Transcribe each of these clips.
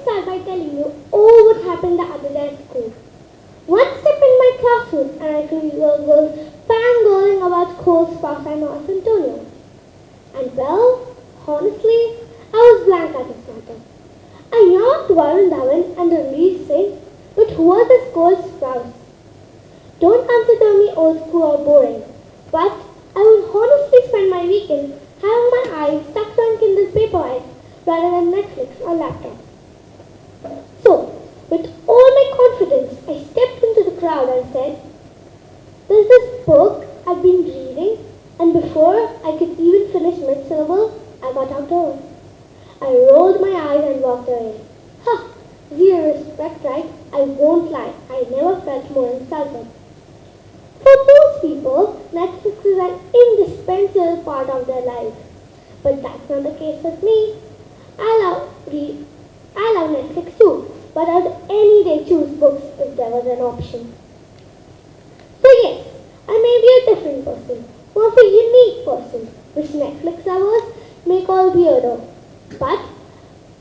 start by telling you all what happened the other day at school. One step in my classroom and I could hear girls fangirling about Cole's pasta and Los Antonio. And well, honestly, I was blank at this matter. I knocked Warren Dhawan and Ranveer Singh, but who are the Cole's sprouts? Don't consider me old school or boring, but I would honestly spend my weekend having my eyes stuck on Kindle Paperwhite rather than Netflix or laptop. So, with all my confidence, I stepped into the crowd and said, "There's this book I've been reading," and before I could even finish mid-syllable, I got outdoors. I rolled my eyes and walked away. Ha! Zero respect, right? I won't lie. I never felt more insulted. For most people, Netflix is an indispensable part of their life. But that's not the case with me. I love Netflix too, but I'd any day choose books if there was an option. So yes, I may be a different person, more of a unique person, which Netflix lovers may call weirdo. But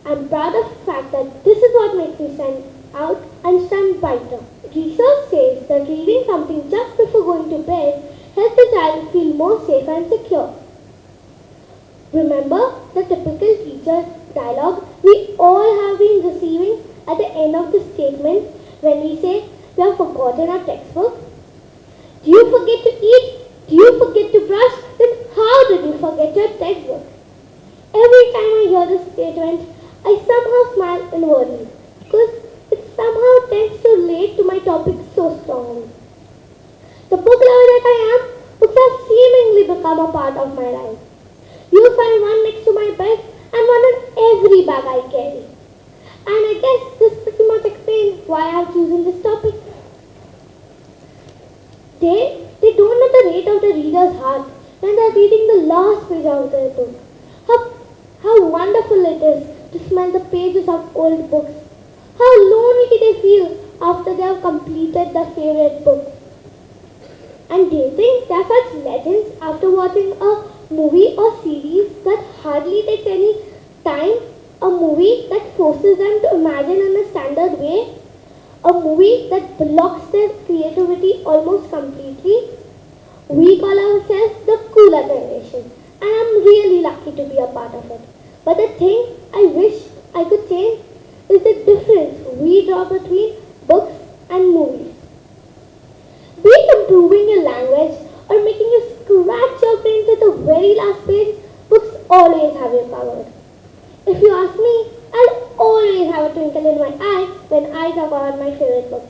I'm proud of the fact that this is what makes me stand out and stand brighter. Research says that reading something just before going to bed helps the child feel more safe and secure. Remember the typical teacher dialogue we all have been receiving at the end of the statement when we say we have forgotten our textbook? Do you forget to eat? Do you forget to brush? Then how did you forget your textbook? Every time I hear this statement, I somehow smile inwardly because it somehow tends to relate to my topic so strongly. The book lover that I am, books have seemingly become a part of my life. You'll find one next to my bed and one in every bag I carry. And I guess this pretty much explains why I have chosen this topic. They don't know the rate of the reader's heart when they are reading the last page of their book. How wonderful it is to smell the pages of old books. How lonely they feel after they have completed their favorite book. And they think they are such legends after watching a movie or series that hardly takes any time, a movie that forces them to imagine in a standard way, a movie that blocks their creativity almost completely. We call ourselves the cooler generation, and I'm really lucky to be a part of it. But the thing I wish I could change is the difference we draw between books and movies. Be it improving your language or making you scratch your brain to the very last page, books always have you covered. If you ask me, I'll always have a twinkle in my eye when I talk about my favorite book.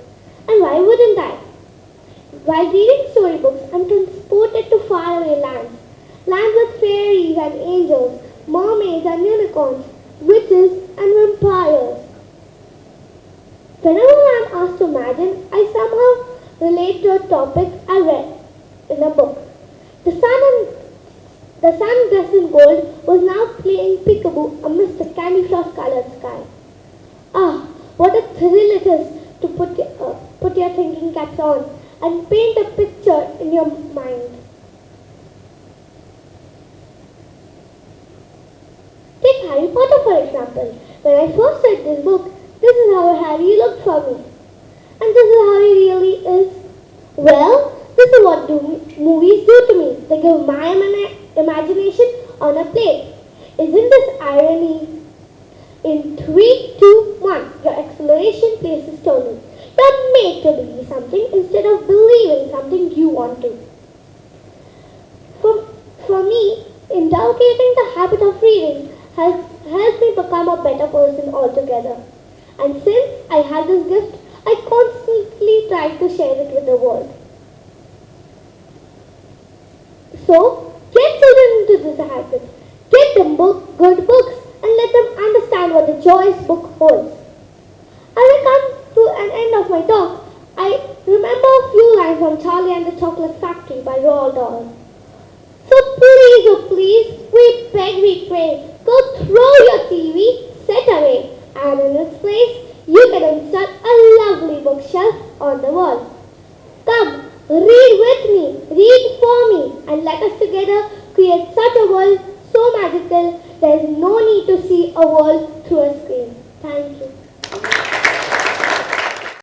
And why wouldn't I? While reading storybooks, I'm transported to faraway lands. Lands with fairies and angels, mermaids and unicorns, witches and vampires. Whenever I'm asked to imagine, I somehow relate to a topic I read in a book. The sun dressed in gold was now playing peekaboo amidst the candy floss colored sky. Ah, what a thrill it is to put your thinking caps on and paint a picture in your mind. Take Harry Potter for example. When I first read this book, this is how Harry looked for me. And this is how he really is. Well, this is what movies do to me. They give my imagination on a plate. Isn't this irony? In 3, 2, 1, your acceleration place is stolen. You're made to believe something instead of believing something you want to. For me, inculcating the habit of reading has helped me become a better person altogether. And since I have this gift, I constantly try to share it with the world. So, get children into this habit. Get them good books and let them understand what the joyous book holds. As I come to an end of my talk, I remember a few lines from Charlie and the Chocolate Factory by Roald Dahl. So please, oh please, we beg, we pray, go throw your TV, set away, and in its place, you can install a lovely bookshelf on the wall. Come, read with me, read for me, and let us together create such a world so magical there is no need to see a world through a screen. Thank you.